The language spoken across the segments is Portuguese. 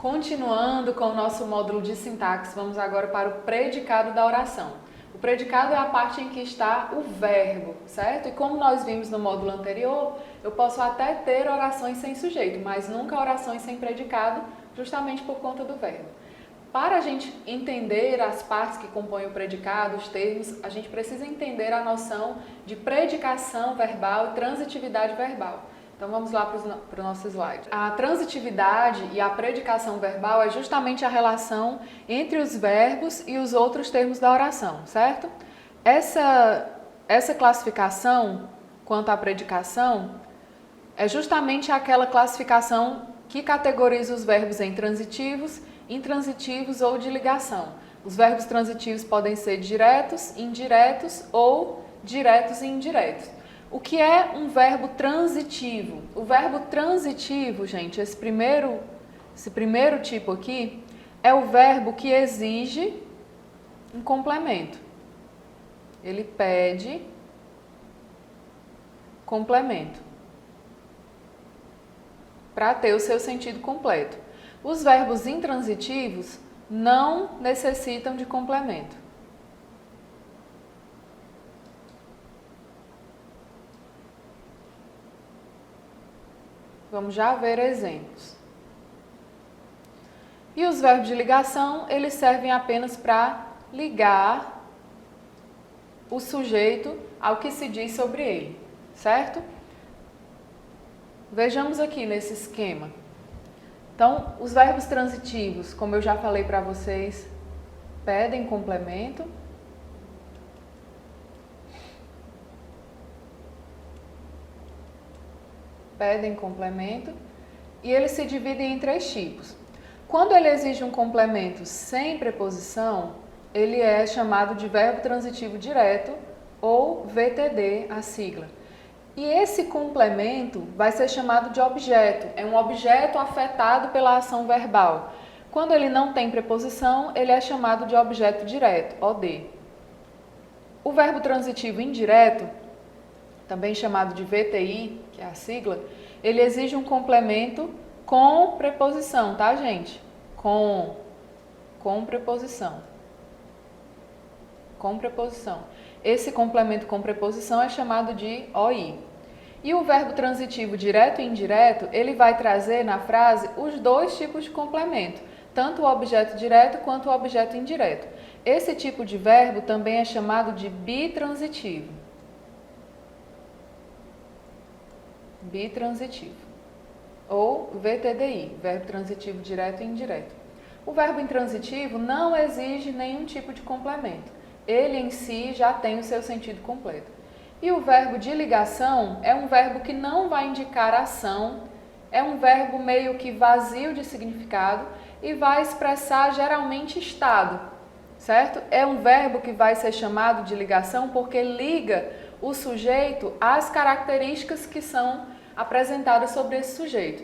Continuando com o nosso módulo de sintaxe, vamos agora para o predicado da oração. O predicado é a parte em que está o verbo, certo? E como nós vimos no módulo anterior, eu posso até ter orações sem sujeito, mas nunca orações sem predicado, justamente por conta do verbo. Para a gente entender as partes que compõem o predicado, os termos, a gente precisa entender a noção de predicação verbal e transitividade verbal. Então vamos lá para o nosso slide. A transitividade e a predicação verbal é justamente a relação entre os verbos e os outros termos da oração, certo? Essa classificação quanto à predicação é justamente aquela classificação que categoriza os verbos em transitivos, intransitivos ou de ligação. Os verbos transitivos podem ser diretos, indiretos ou diretos e indiretos. O que é um verbo transitivo? O verbo transitivo, gente, esse primeiro tipo aqui, é o verbo que exige um complemento. Ele pede complemento para ter o seu sentido completo. Os verbos intransitivos não necessitam de complemento. Vamos já ver exemplos. E os verbos de ligação, eles servem apenas para ligar o sujeito ao que se diz sobre ele, certo? Vejamos aqui nesse esquema. Então, os verbos transitivos, como eu já falei para vocês, pedem complemento. Pedem complemento e eles se dividem em três tipos. Quando ele exige um complemento sem preposição, ele é chamado de verbo transitivo direto ou VTD, a sigla. E esse complemento vai ser chamado de objeto, é um objeto afetado pela ação verbal. Quando ele não tem preposição, ele é chamado de objeto direto, OD. O verbo transitivo indireto, também chamado de VTI, que é a sigla, ele exige um complemento com preposição, tá, gente? Com preposição. Com preposição. Esse complemento com preposição é chamado de OI. E o verbo transitivo direto e indireto, ele vai trazer na frase os dois tipos de complemento, tanto o objeto direto quanto o objeto indireto. Esse tipo de verbo também é chamado de bitransitivo. Bitransitivo, ou VTDI, verbo transitivo direto e indireto. O verbo intransitivo não exige nenhum tipo de complemento. Ele em si já tem o seu sentido completo. E o verbo de ligação é um verbo que não vai indicar ação, é um verbo meio que vazio de significado e vai expressar geralmente estado, certo? É um verbo que vai ser chamado de ligação porque liga o sujeito às características que são apresentadas sobre esse sujeito.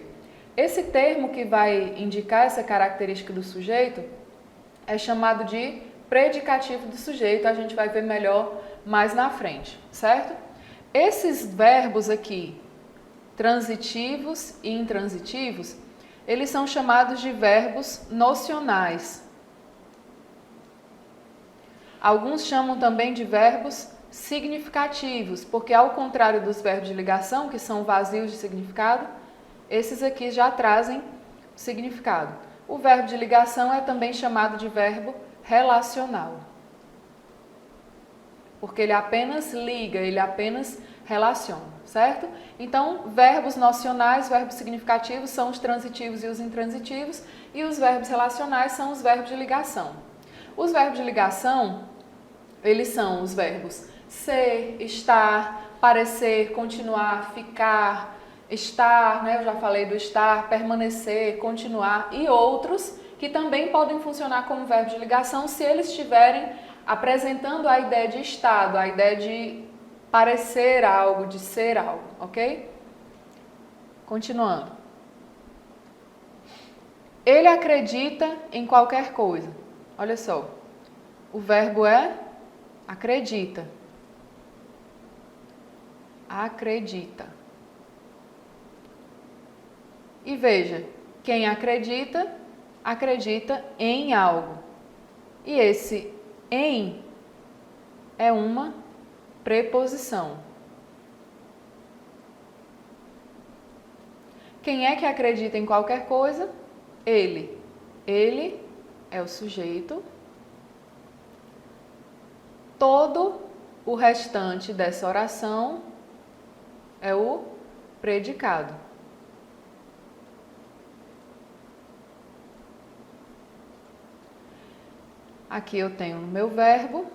Esse termo que vai indicar essa característica do sujeito é chamado de predicativo do sujeito, a gente vai ver melhor mais na frente, certo? Esses verbos aqui, transitivos e intransitivos, eles são chamados de verbos nocionais. Alguns chamam também de verbos significativos, porque ao contrário dos verbos de ligação, que são vazios de significado, esses aqui já trazem significado. O verbo de ligação é também chamado de verbo relacional, porque ele apenas liga, ele apenas relaciona, certo? Então, verbos nocionais, verbos significativos são os transitivos e os intransitivos, e os verbos relacionais são os verbos de ligação. Os verbos de ligação, eles são os verbos ser, estar, parecer, continuar, ficar, estar, né? Eu já falei do estar, permanecer, continuar e outros que também podem funcionar como verbo de ligação se eles estiverem apresentando a ideia de estado, a ideia de parecer algo, de ser algo, ok? Continuando. Ele acredita em qualquer coisa. Olha só, o verbo é acredita. Acredita. E veja, quem acredita acredita em algo. E esse em é uma preposição. Quem é que acredita em qualquer coisa? Ele. Ele é o sujeito. Todo o restante dessa oração é o predicado. Aqui eu tenho o meu verbo.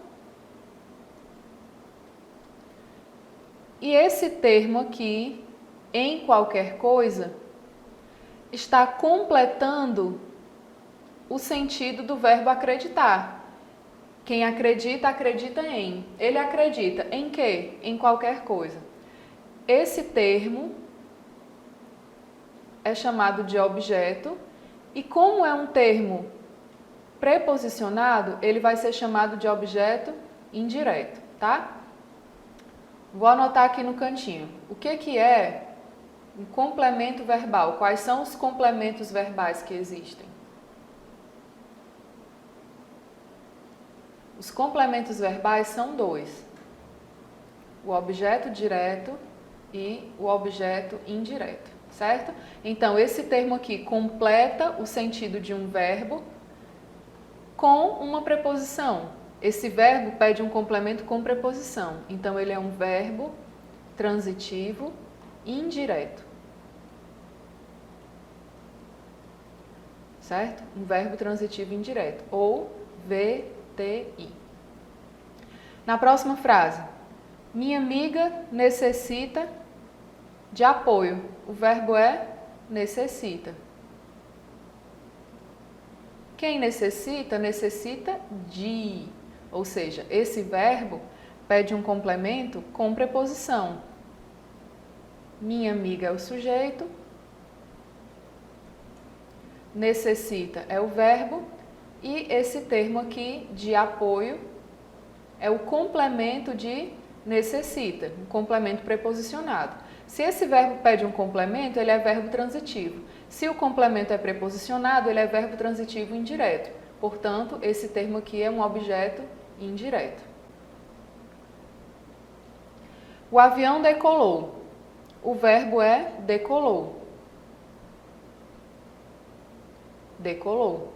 E esse termo aqui, em qualquer coisa, está completando o sentido do verbo acreditar. Quem acredita, acredita em. Ele acredita em quê? Em qualquer coisa. Esse termo é chamado de objeto e como é um termo preposicionado, ele vai ser chamado de objeto indireto, tá? Vou anotar aqui no cantinho. O que é um complemento verbal? Quais são os complementos verbais que existem? Os complementos verbais são dois. O objeto direto e o objeto indireto, certo? Então, esse termo aqui completa o sentido de um verbo com uma preposição. Esse verbo pede um complemento com preposição. Então, ele é um verbo transitivo indireto. Certo? Um verbo transitivo indireto. Ou VTI. Na próxima frase. Minha amiga necessita de apoio. O verbo é necessita. Quem necessita, necessita de. Ou seja, esse verbo pede um complemento com preposição. Minha amiga é o sujeito. Necessita é o verbo. E esse termo aqui de apoio é o complemento de necessita, um complemento preposicionado. Se esse verbo pede um complemento, ele é verbo transitivo. Se o complemento é preposicionado, ele é verbo transitivo indireto. Portanto, esse termo aqui é um objeto indireto. O avião decolou. O verbo é decolou. Decolou.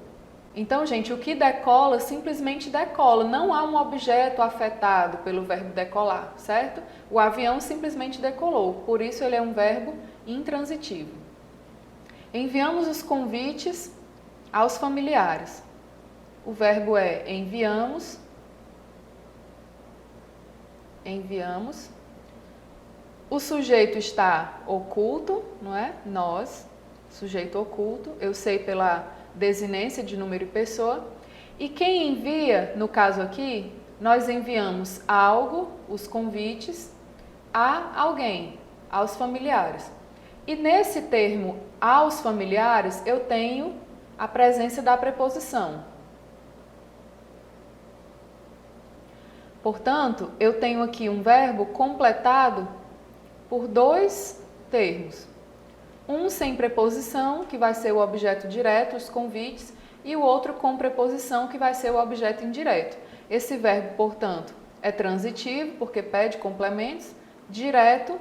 Então, gente, o que decola simplesmente decola. Não há um objeto afetado pelo verbo decolar, certo? O avião simplesmente decolou. Por isso, ele é um verbo intransitivo. Enviamos os convites aos familiares. O verbo é enviamos. Enviamos. O sujeito está oculto, não é? Nós, sujeito oculto. Eu sei pela desinência de número e pessoa. E quem envia, no caso aqui, nós enviamos algo, os convites, a alguém, aos familiares. E nesse termo, aos familiares, eu tenho a presença da preposição. Portanto, eu tenho aqui um verbo completado por dois termos. Um sem preposição, que vai ser o objeto direto, os convites, e o outro com preposição, que vai ser o objeto indireto. Esse verbo, portanto, é transitivo, porque pede complementos, direto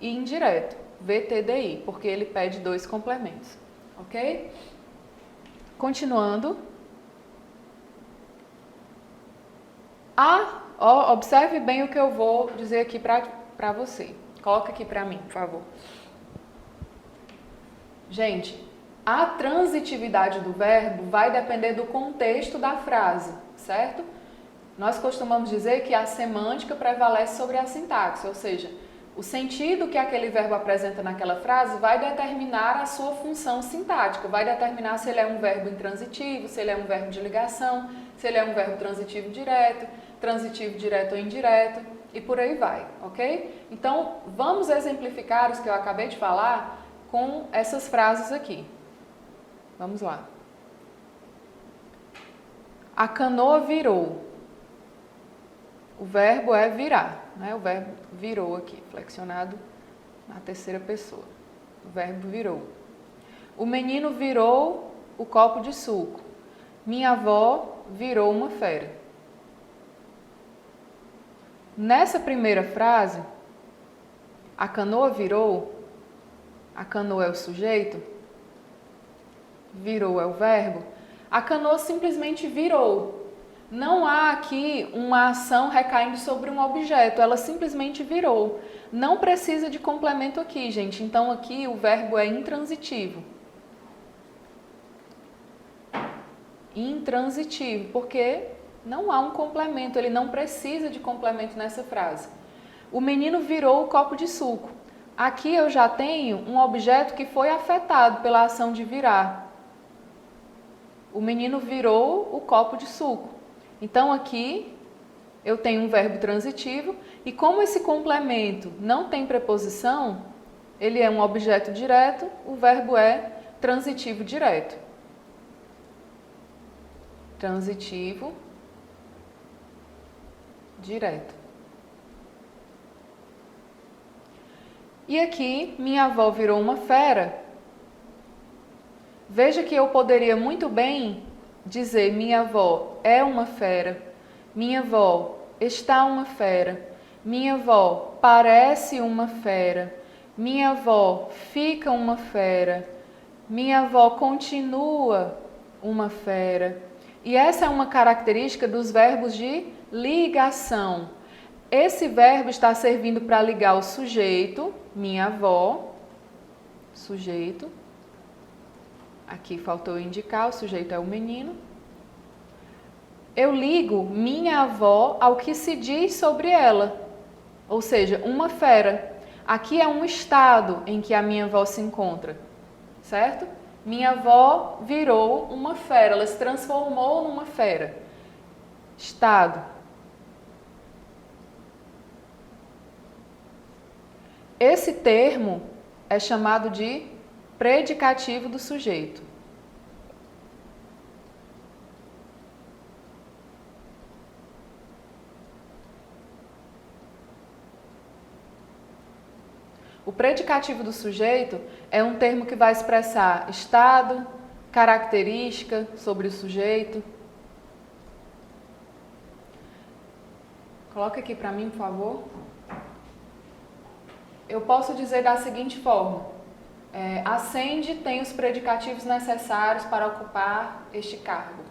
e indireto, VTDI, porque ele pede dois complementos, ok? Continuando. Observe bem o que eu vou dizer aqui para você. Coloca aqui para mim, por favor. Gente, a transitividade do verbo vai depender do contexto da frase, certo? Nós costumamos dizer que a semântica prevalece sobre a sintaxe, ou seja, o sentido que aquele verbo apresenta naquela frase vai determinar a sua função sintática, vai determinar se ele é um verbo intransitivo, se ele é um verbo de ligação, se ele é um verbo transitivo direto ou indireto, e por aí vai, ok? Então, vamos exemplificar os que eu acabei de falar com essas frases aqui. Vamos lá. A canoa virou. O verbo é virar, né? O verbo virou aqui, flexionado na terceira pessoa. O verbo virou. O menino virou o copo de suco. Minha avó virou uma fera. Nessa primeira frase, a canoa virou, a canoa é o sujeito, virou é o verbo, a canoa simplesmente virou. Não há aqui uma ação recaindo sobre um objeto, ela simplesmente virou. Não precisa de complemento aqui, gente. Então aqui o verbo é intransitivo. Intransitivo, porque não há um complemento, ele não precisa de complemento nessa frase. O menino virou o copo de suco. Aqui eu já tenho um objeto que foi afetado pela ação de virar. O menino virou o copo de suco. Então aqui eu tenho um verbo transitivo e como esse complemento não tem preposição, ele é um objeto direto, o verbo é transitivo direto. Transitivo direto. E aqui, minha avó virou uma fera. Veja que eu poderia muito bem dizer minha avó é uma fera, minha avó está uma fera, minha avó parece uma fera, minha avó fica uma fera, minha avó continua uma fera. E essa é uma característica dos verbos de ligação. Esse verbo está servindo para ligar o sujeito, minha avó, sujeito. Aqui faltou indicar, o sujeito é o menino. Eu ligo minha avó ao que se diz sobre ela, ou seja, uma fera. Aqui é um estado em que a minha avó se encontra, certo? Minha avó virou uma fera, ela se transformou numa fera. Estado. Esse termo é chamado de predicativo do sujeito. O predicativo do sujeito é um termo que vai expressar estado, característica sobre o sujeito. Coloca aqui para mim, por favor. Eu posso dizer da seguinte forma: a Sandy tem os predicativos necessários para ocupar este cargo.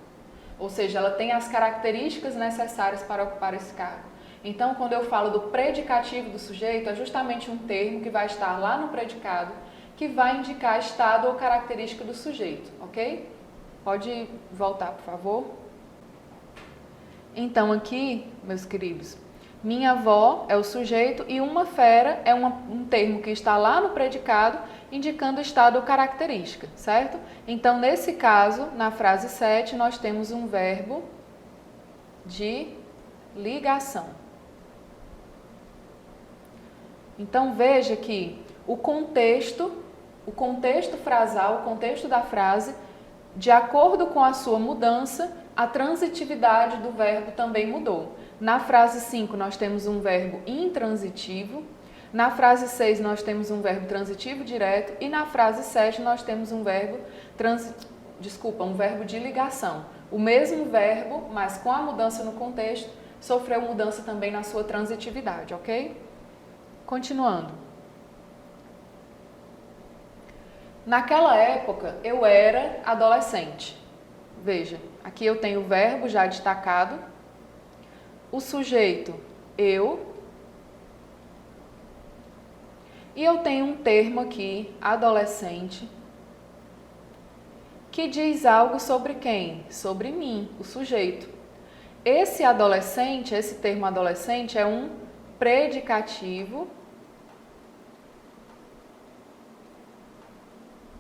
Ou seja, ela tem as características necessárias para ocupar esse cargo. Então, quando eu falo do predicativo do sujeito, é justamente um termo que vai estar lá no predicado, que vai indicar estado ou característica do sujeito, ok? Pode voltar, por favor. Então, aqui, meus queridos, minha avó é o sujeito e uma fera é um termo que está lá no predicado, indicando estado ou característica, certo? Então, nesse caso, na frase 7, nós temos um verbo de ligação. Então, veja que o contexto frasal, o contexto da frase, de acordo com a sua mudança, a transitividade do verbo também mudou. Na frase 5, nós temos um verbo intransitivo. Na frase 6, nós temos um verbo transitivo direto. E na frase 7, nós temos um verbo de ligação. O mesmo verbo, mas com a mudança no contexto, sofreu mudança também na sua transitividade, ok? Continuando. Naquela época, eu era adolescente. Veja, aqui eu tenho o verbo já destacado, o sujeito, eu, e eu tenho um termo aqui, adolescente, que diz algo sobre quem? Sobre mim, o sujeito. Esse adolescente, esse termo adolescente é um predicativo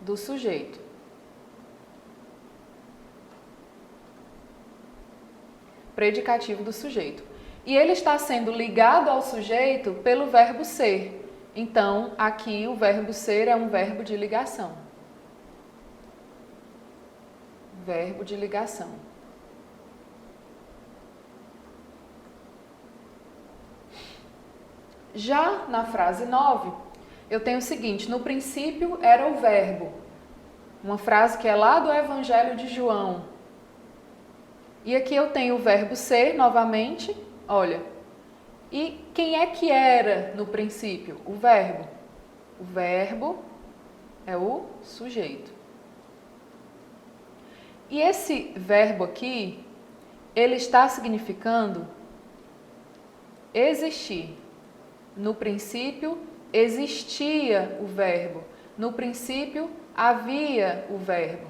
do sujeito. Predicativo do sujeito. E ele está sendo ligado ao sujeito pelo verbo ser. Então, aqui o verbo ser é um verbo de ligação. Verbo de ligação. Já na frase 9, eu tenho o seguinte: no princípio era o verbo. Uma frase que é lá do Evangelho de João. E aqui eu tenho o verbo ser novamente, olha. E quem é que era no princípio? O verbo. O verbo é o sujeito. E esse verbo aqui, ele está significando existir. No princípio, existia o verbo. No princípio, havia o verbo.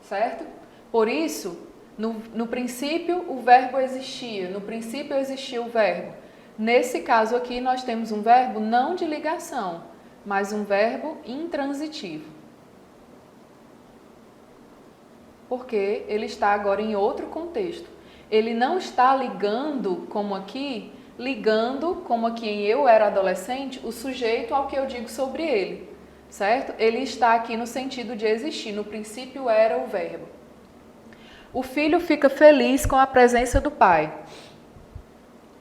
Certo? Por isso, no princípio, o verbo existia. No princípio, existia o verbo. Nesse caso aqui, nós temos um verbo não de ligação, mas um verbo intransitivo. Porque ele está agora em outro contexto. Ele não está ligando como aqui em eu era adolescente, o sujeito ao que eu digo sobre ele, certo? Ele está aqui no sentido de existir, no princípio era o verbo. O filho fica feliz com a presença do pai.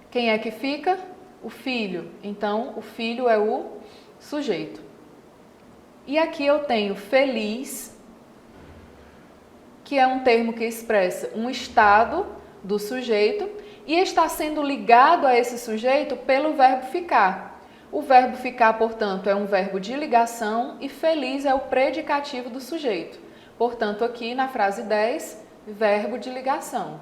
Quem é que fica? O filho. Então, o filho é o sujeito. E aqui eu tenho feliz, que é um termo que expressa um estado do sujeito e está sendo ligado a esse sujeito pelo verbo ficar. O verbo ficar, portanto, é um verbo de ligação e feliz é o predicativo do sujeito. Portanto, aqui na frase 10, verbo de ligação.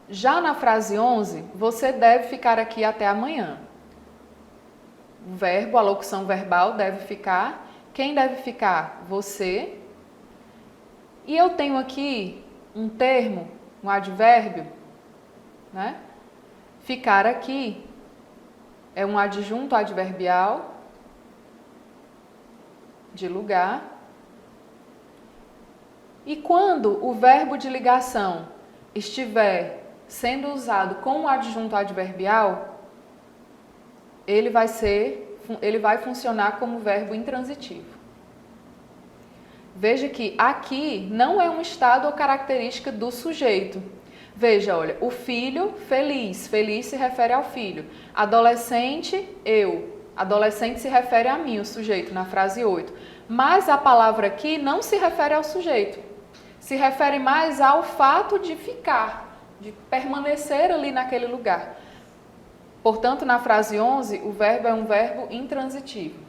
Já na frase 11, você deve ficar aqui até amanhã. O verbo, a locução verbal deve ficar. Quem deve ficar? Você. E eu tenho aqui um termo, um advérbio, né? Ficar aqui é um adjunto adverbial de lugar. E quando o verbo de ligação estiver sendo usado com o adjunto adverbial, ele vai funcionar como verbo intransitivo. Veja que aqui não é um estado ou característica do sujeito. Veja, olha, o filho, feliz. Feliz se refere ao filho. Adolescente, eu. Adolescente se refere a mim, o sujeito, na frase 8. Mas a palavra aqui não se refere ao sujeito. Se refere mais ao fato de ficar, de permanecer ali naquele lugar. Portanto, na frase 11, o verbo é um verbo intransitivo.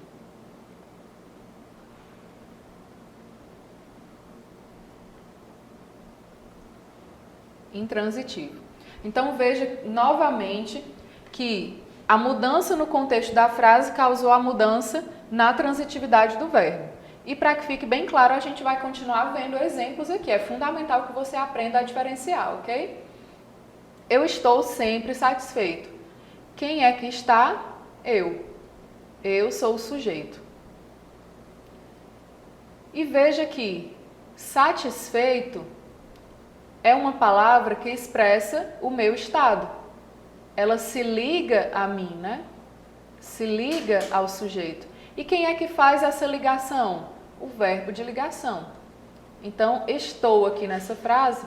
Intransitivo. Então, veja novamente que a mudança no contexto da frase causou a mudança na transitividade do verbo. E para que fique bem claro, a gente vai continuar vendo exemplos aqui. É fundamental que você aprenda a diferenciar, ok? Eu estou sempre satisfeito. Quem é que está? Eu. Eu sou o sujeito. E veja que satisfeito é uma palavra que expressa o meu estado. Ela se liga a mim, né? Se liga ao sujeito. E quem é que faz essa ligação? O verbo de ligação. Então, estou aqui nessa frase,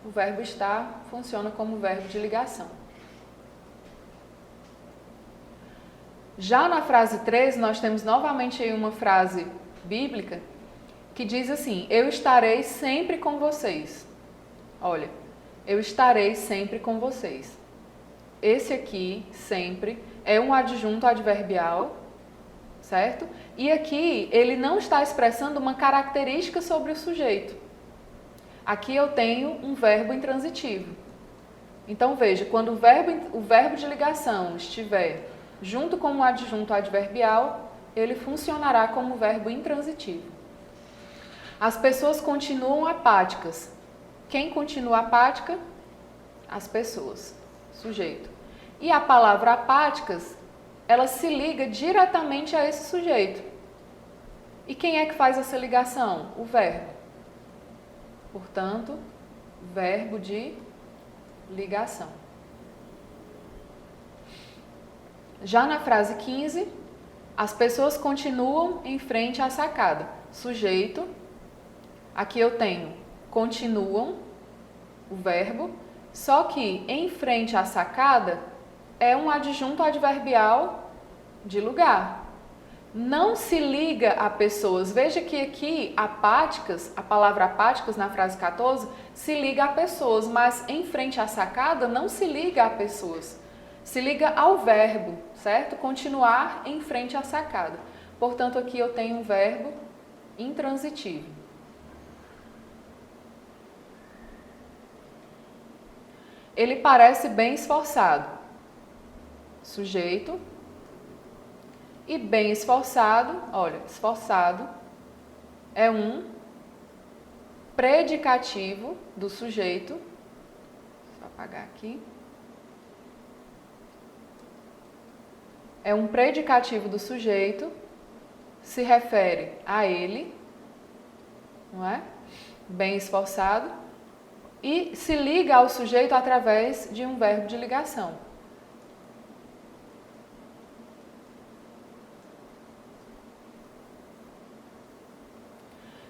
o verbo estar funciona como verbo de ligação. Já na frase 13, nós temos novamente aí uma frase bíblica que diz assim: eu estarei sempre com vocês. Olha, eu estarei sempre com vocês. Esse aqui, sempre, é um adjunto adverbial, certo? E aqui ele não está expressando uma característica sobre o sujeito. Aqui eu tenho um verbo intransitivo. Então veja, quando o verbo de ligação estiver junto com um adjunto adverbial, ele funcionará como verbo intransitivo. As pessoas continuam apáticas. Quem continua apática? As pessoas, sujeito. E a palavra apáticas, ela se liga diretamente a esse sujeito. E quem é que faz essa ligação? O verbo. Portanto, verbo de ligação. Já na frase 15, as pessoas continuam em frente à sacada. Sujeito, aqui eu tenho continuam, o verbo, Só que em frente à sacada é um adjunto adverbial de lugar. Não se liga a pessoas. Veja que aqui apáticas, a palavra apáticas na frase 14 se liga a pessoas, mas em frente à sacada não se liga a pessoas. Se liga ao verbo, certo? Continuar em frente à sacada. Portanto, aqui eu tenho um verbo intransitivo. Ele parece bem esforçado. Sujeito. E bem esforçado, olha, esforçado é um predicativo do sujeito. Deixa eu apagar aqui. É um predicativo do sujeito, se refere a ele, não é? Bem esforçado, e se liga ao sujeito através de um verbo de ligação.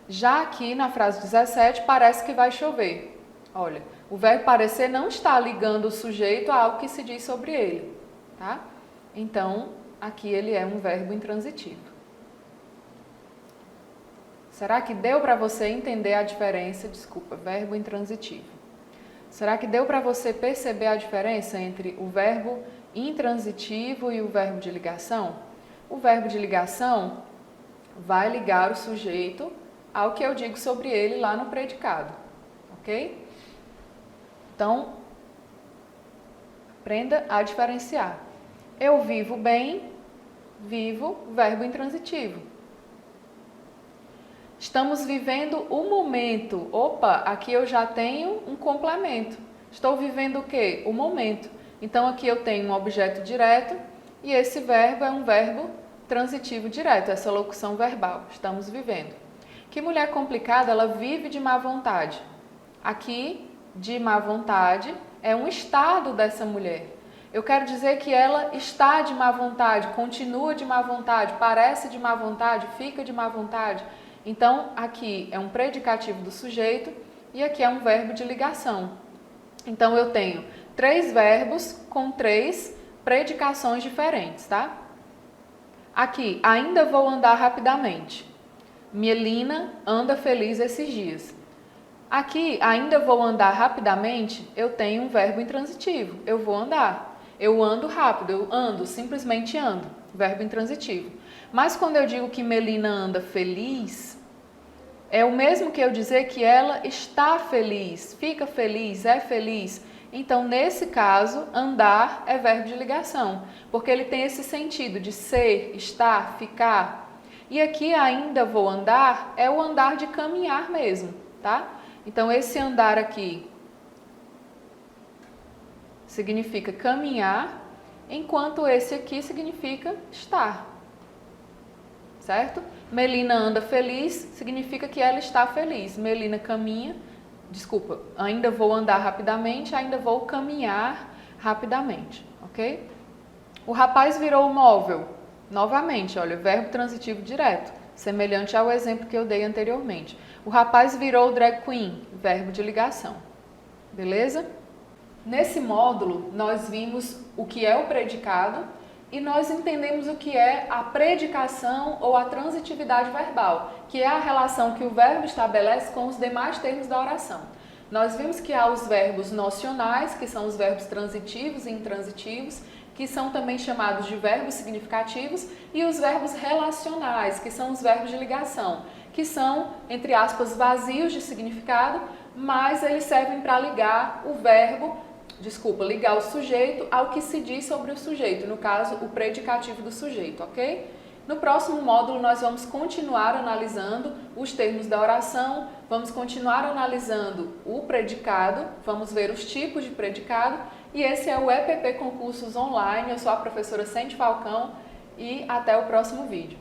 Já aqui na frase 17 parece que vai chover. Olha, o verbo parecer não está ligando o sujeito a algo que se diz sobre ele, tá? Então, aqui ele é um verbo intransitivo. Será que deu para você entender a diferença? Desculpa, verbo intransitivo. Será que deu para você perceber a diferença entre o verbo intransitivo e o verbo de ligação? O verbo de ligação vai ligar o sujeito ao que eu digo sobre ele lá no predicado, ok? Então, aprenda a diferenciar. Eu vivo bem, vivo, verbo intransitivo. Estamos vivendo o momento. Opa, aqui eu já tenho um complemento. Estou vivendo o quê? O momento. Então, aqui eu tenho um objeto direto e esse verbo é um verbo transitivo direto, essa locução verbal. Estamos vivendo. Que mulher complicada, ela vive de má vontade. Aqui, de má vontade, é um estado dessa mulher. Eu quero dizer que ela está de má vontade, continua de má vontade, parece de má vontade, fica de má vontade. Então, aqui é um predicativo do sujeito e aqui é um verbo de ligação. Então, eu tenho 3 verbos com 3 predicações diferentes, tá? Aqui, ainda vou andar rapidamente. Mielina anda feliz esses dias. Aqui, ainda vou andar rapidamente, eu tenho um verbo intransitivo. Eu vou andar. Eu ando rápido, eu ando, simplesmente ando. Verbo intransitivo. Mas quando eu digo que Melina anda feliz, é o mesmo que eu dizer que ela está feliz, fica feliz, é feliz. Então, nesse caso, andar é verbo de ligação, porque ele tem esse sentido de ser, estar, ficar. E aqui ainda vou andar é o andar de caminhar mesmo, tá? Então, esse andar aqui significa caminhar, enquanto esse aqui significa estar, certo? Melina anda feliz significa que ela está feliz. Melina caminha, desculpa, ainda vou andar rapidamente, ainda vou caminhar rapidamente, ok? O rapaz virou o móvel. Novamente, olha, verbo transitivo direto, semelhante ao exemplo que eu dei anteriormente. O rapaz virou drag queen, verbo de ligação. Beleza? Nesse módulo, nós vimos o que é o predicado e nós entendemos o que é a predicação ou a transitividade verbal, que é a relação que o verbo estabelece com os demais termos da oração. Nós vimos que há os verbos nocionais, que são os verbos transitivos e intransitivos, que são também chamados de verbos significativos, e os verbos relacionais, que são os verbos de ligação, que são, entre aspas, vazios de significado, mas eles servem para ligar o verbo, ligar o sujeito ao que se diz sobre o sujeito, no caso, o predicativo do sujeito, ok? No próximo módulo, nós vamos continuar analisando os termos da oração, vamos continuar analisando o predicado, vamos ver os tipos de predicado, e esse é o EPP Concursos Online. Eu sou a professora Cente Falcão e até o próximo vídeo.